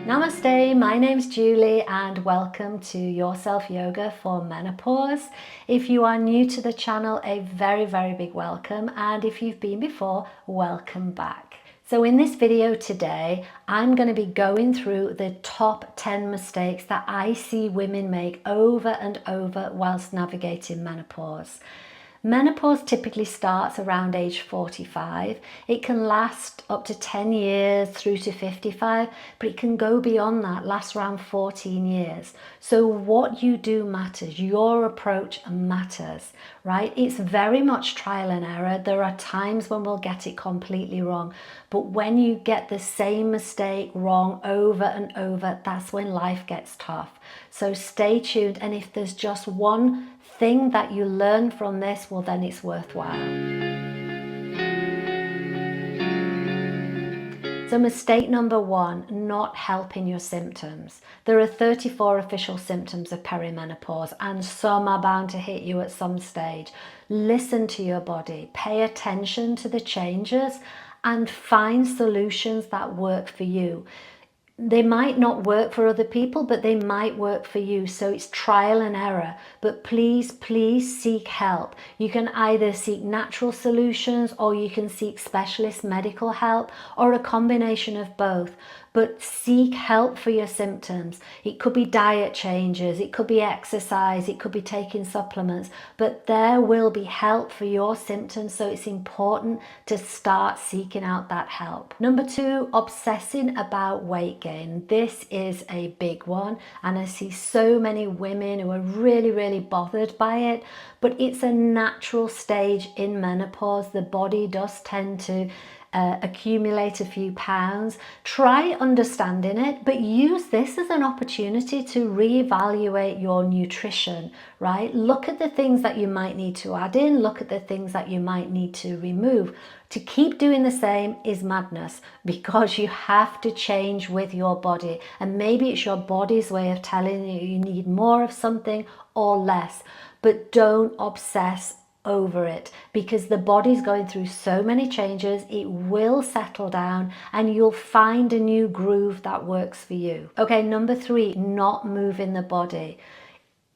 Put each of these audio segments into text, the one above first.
Namaste, my name's Julie and welcome to Your Self Yoga for Menopause. If you are new to the channel, a very big welcome, and if you've been before, welcome back. So in this video today, I'm going to be going through the top 10 mistakes that I see women make over and over whilst navigating menopause. Menopause typically starts around age 45. It can last up to 10 years through to 55, but it can go beyond that, last around 14 years. So what you do matters, your approach matters, right? It's very much trial and error. There are times when we'll get it completely wrong, but when you get the same mistake wrong over and over, that's when life gets tough. So stay tuned, and if there's just one thing that you learn from this, well, then it's worthwhile. So mistake number one, not helping your symptoms. There are 34 official symptoms of perimenopause, and some are bound to hit you at some stage. Listen to your body, pay attention to the changes, and find solutions that work for you. They might not work for other people, but they might work for you. So it's trial and error. But please seek help. You can either seek natural solutions or you can seek specialist medical help or a combination of both. But seek help for your symptoms. It could be diet changes, it could be exercise, it could be taking supplements, but there will be help for your symptoms. So it's important to start seeking out that help. Number two, obsessing about weight gain. This is a big one, and I see so many women who are really bothered by it, but it's a natural stage in menopause. The body does tend to accumulate a few pounds. Try understanding it, but use this as an opportunity to reevaluate your nutrition, right? Look at the things that you might need to add in, look at the things that you might need to remove. To keep doing the same is madness, because you have to change with your body, and maybe it's your body's way of telling you you need more of something or less, but don't obsess over it, because the body's going through so many changes. It will settle down and you'll find a new groove that works for you. Okay, number three, not moving the body.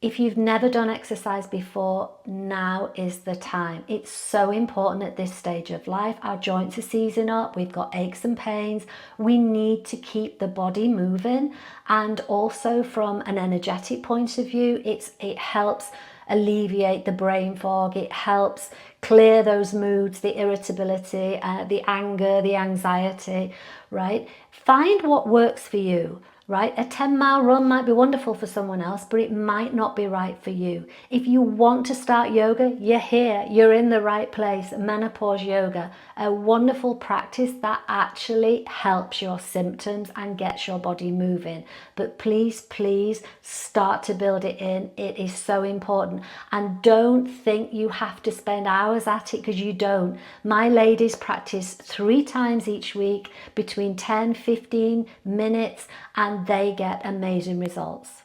If you've never done exercise before, now is the time. It's so important at this stage of life. Our joints are seizing up, we've got aches and pains. We need to keep the body moving, and also from an energetic point of view, it helps alleviate the brain fog. It helps clear those moods, the irritability, the anger, the anxiety, right? Find what works for you. Right? A 10-mile run might be wonderful for someone else, but it might not be right for you. If you want to start yoga, you're here, you're in the right place. Menopause yoga, a wonderful practice that actually helps your symptoms and gets your body moving. But please start to build it in. It is so important. And don't think you have to spend hours at it, because you don't. My ladies practice 3 times each week, between 10-15 minutes, and they get amazing results.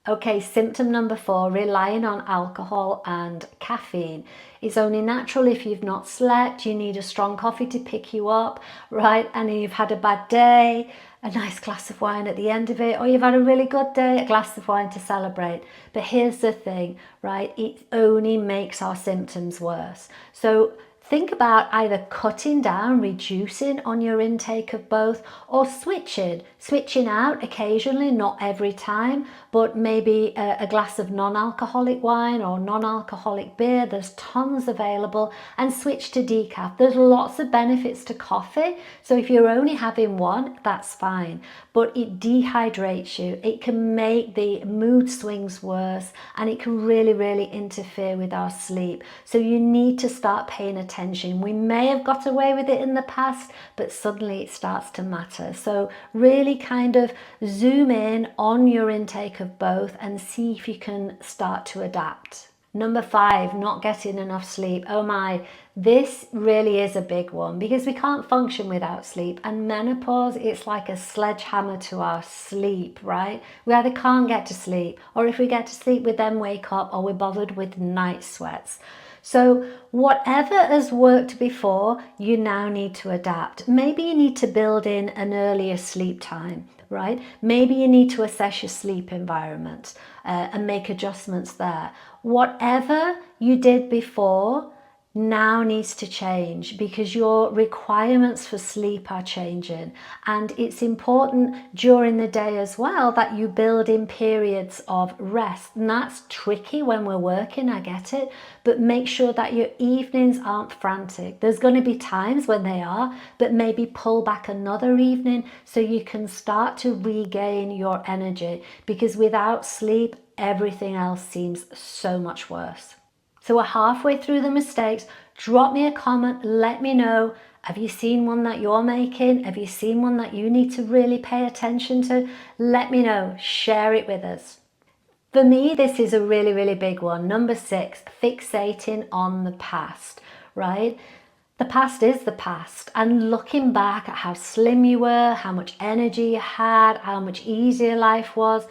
Okay, symptom number 4, relying on alcohol and caffeine. It's only natural if you've not slept, you need a strong coffee to pick you up, right? And you've had a bad day, a nice glass of wine at the end of it, or you've had a really good day, a glass of wine to celebrate. But here's the thing, right? It only makes our symptoms worse. So think about either cutting down, reducing on your intake of both, or switching out occasionally, not every time, but maybe a glass of non-alcoholic wine or non-alcoholic beer. There's tons available, and switch to decaf. There's lots of benefits to coffee. So if you're only having one, that's fine, but it dehydrates you. It can make the mood swings worse, and it can really interfere with our sleep. So you need to start paying attention. We may have got away with it in the past, but suddenly it starts to matter. So really kind of zoom in on your intake of both and see if you can start to adapt. Number 5, not getting enough sleep. Oh my, this really is a big one, because we can't function without sleep, and menopause, it's like a sledgehammer to our sleep, right? We either can't get to sleep, or if we get to sleep, we then wake up, or we're bothered with night sweats. So whatever has worked before, you now need to adapt. Maybe you need to build in an earlier sleep time, right? Maybe you need to assess your sleep environment and make adjustments there. Whatever you did before now needs to change, because your requirements for sleep are changing, and it's important during the day as well that you build in periods of rest. And that's tricky when we're working, I get it, but make sure that your evenings aren't frantic. There's going to be times when they are, but maybe pull back another evening so you can start to regain your energy, because without sleep everything else seems so much worse. So we're halfway through the mistakes. Drop me a comment, let me know. Have you seen one that you're making? Have you seen one that you need to really pay attention to? Let me know, share it with us. For me, this is a really, really big one. Number 6, fixating on the past, right? The past is the past, and looking back at how slim you were, how much energy you had, how much easier life was,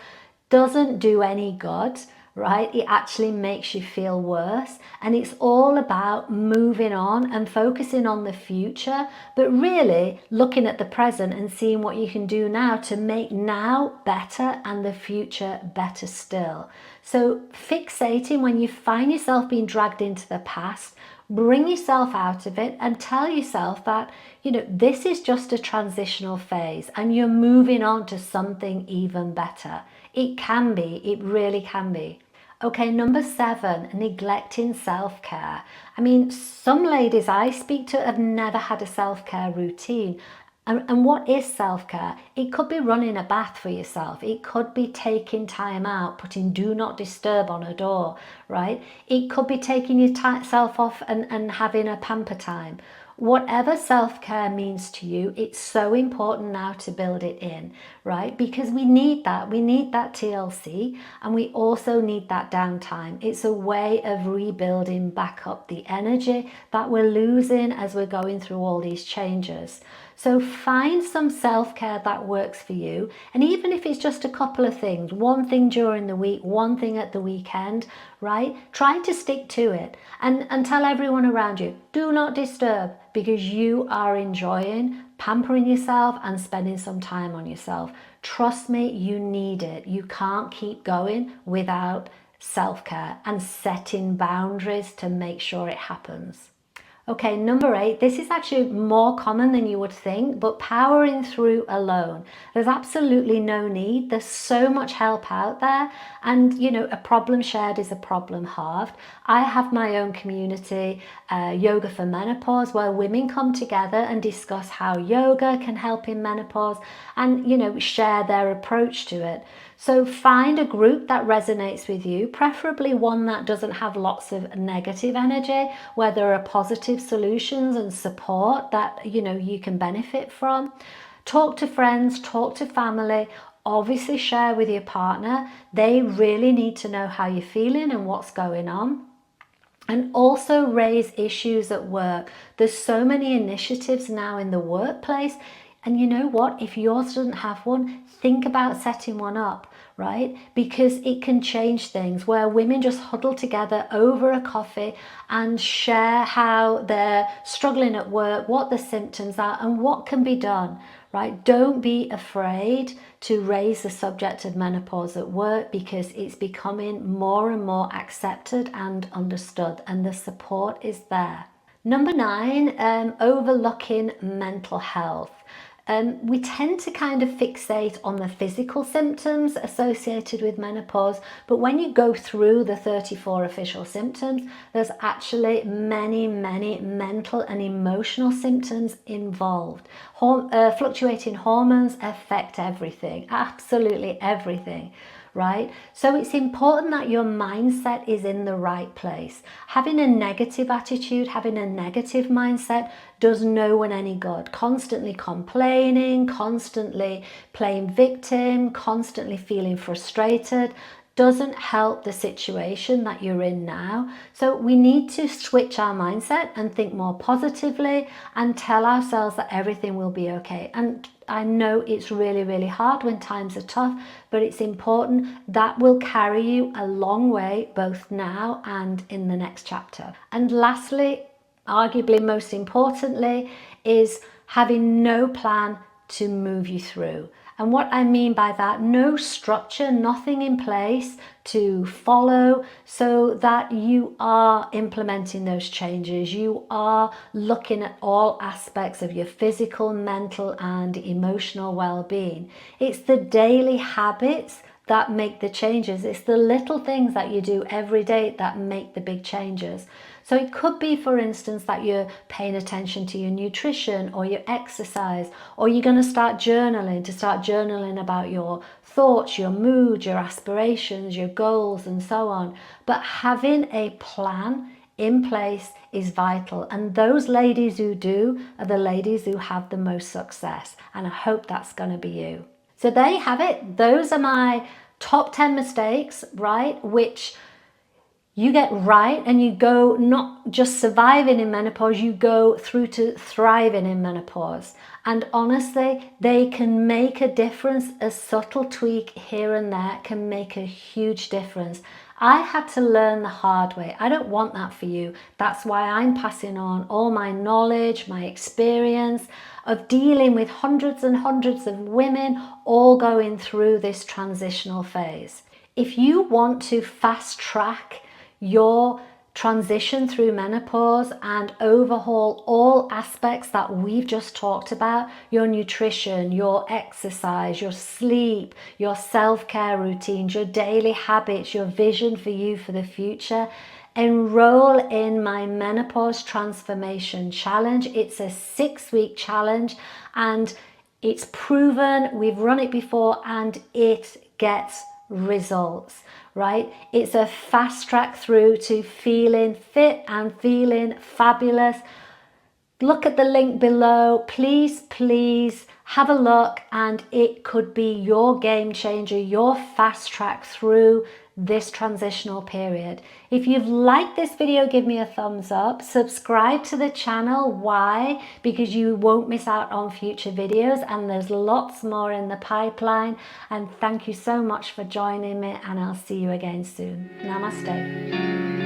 doesn't do any good, right? It actually makes you feel worse. And it's all about moving on and focusing on the future, but really looking at the present and seeing what you can do now to make now better and the future better still. So fixating, when you find yourself being dragged into the past, bring yourself out of it and tell yourself that, this is just a transitional phase and you're moving on to something even better. It can be, it really can be. Okay, number 7, neglecting self-care. I mean, some ladies I speak to have never had a self-care routine. And what is self-care? It could be running a bath for yourself. It could be taking time out, putting do not disturb on a door, right? It could be taking yourself off and having a pamper time. Whatever self-care means to you, it's so important now to build it in, right? Because we need that. We need that TLC, and we also need that downtime. It's a way of rebuilding back up the energy that we're losing as we're going through all these changes. So find some self-care that works for you. And even if it's just a couple of things, one thing during the week, one thing at the weekend, right? Try to stick to it and tell everyone around you, do not disturb, because you are enjoying pampering yourself and spending some time on yourself. Trust me, you need it. You can't keep going without self-care and setting boundaries to make sure it happens. Okay, number 8, this is actually more common than you would think, but powering through alone. There's absolutely no need. There's so much help out there, and a problem shared is a problem halved. I have my own community, Yoga for Menopause, where women come together and discuss how yoga can help in menopause and, share their approach to it. So find a group that resonates with you, preferably one that doesn't have lots of negative energy, where there are positive solutions and support that, you can benefit from. Talk to friends, talk to family, obviously share with your partner. They really need to know how you're feeling and what's going on. And also raise issues at work. There's so many initiatives now in the workplace. And you know what? If yours doesn't have one, think about setting one up, right? Because it can change things, where women just huddle together over a coffee and share how they're struggling at work, what the symptoms are, and what can be done, right? Don't be afraid to raise the subject of menopause at work, because it's becoming more and more accepted and understood, and the support is there. Number 9, overlooking mental health. We tend to kind of fixate on the physical symptoms associated with menopause, but when you go through the 34 official symptoms, there's actually many mental and emotional symptoms involved. Fluctuating hormones affect everything, absolutely everything. Right? So it's important that your mindset is in the right place. Having a negative attitude, having a negative mindset does no one any good. Constantly complaining, constantly playing victim, constantly feeling frustrated doesn't help the situation that you're in now. So we need to switch our mindset and think more positively and tell ourselves that everything will be okay. And I know it's really hard when times are tough, but it's important. That will carry you a long way, both now and in the next chapter. And lastly, arguably most importantly, is having no plan to move you through. And what I mean by that, no structure, nothing in place to follow so that you are implementing those changes. You are looking at all aspects of your physical, mental, and emotional well-being. It's the daily habits that make the changes. It's the little things that you do every day that make the big changes. So it could be, for instance, that you're paying attention to your nutrition or your exercise, or you're going to start journaling about your thoughts, your mood, your aspirations, your goals, and so on. But having a plan in place is vital. And those ladies who do are the ladies who have the most success. And I hope that's going to be you. So there you have it. Those are my top 10 mistakes, right? Which you get right, and you go not just surviving in menopause, you go through to thriving in menopause. And honestly, they can make a difference. A subtle tweak here and there can make a huge difference. I had to learn the hard way. I don't want that for you. That's why I'm passing on all my knowledge, my experience of dealing with hundreds and hundreds of women all going through this transitional phase. If you want to fast track your transition through menopause and overhaul all aspects that we've just talked about, your nutrition, your exercise, your sleep, your self-care routines, your daily habits, your vision for you for the future, enroll in my Menopause Transformation Challenge. It's a 6-week challenge, and it's proven, we've run it before, and it gets results, right? It's a fast track through to feeling fit and feeling fabulous. Look at the link below. Please have a look, and it could be your game changer, your fast track through this transitional period. If you've liked this video, give me a thumbs up. Subscribe to the channel. Why? Because you won't miss out on future videos, and there's lots more in the pipeline. And thank you so much for joining me, and I'll see you again soon. Namaste.